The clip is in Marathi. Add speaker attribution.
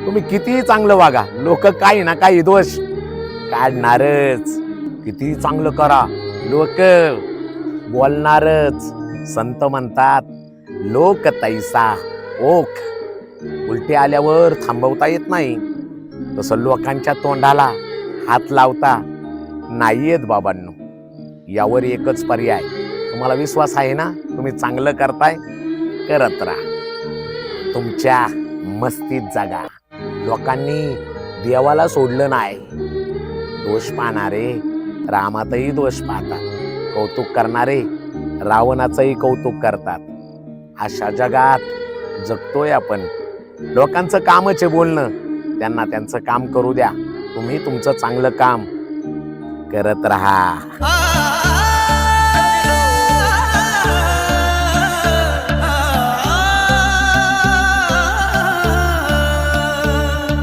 Speaker 1: तुम्ही कितीही चांगलं वागा, लोक काही ना काही दोष काढणारच. कितीही चांगलं करा, लोक बोलणारच. संत म्हणतात, लोक तैसा ओक. उलटे आल्यावर थांबवता येत नाही, तसं लोकांच्या तोंडाला हात लावता नाही येत बाबांनो. यावर एकच पर्याय, तुम्हाला विश्वास आहे ना, तुम्ही चांगलं करताय, करत राहा, तुमच्या मस्तीत जगा. लोकांनी देवाला सोडलं नाही. दोष पाहणारे रामातही दोष पाहतात, कौतुक करणारे रावणाचंही कौतुक करतात. अशा जगात जगतोय आपण. लोकांचं कामच आहे बोलणं, त्यांना त्यांचं काम करू द्या, तुम्ही तुमचं चांगलं काम करत राहा.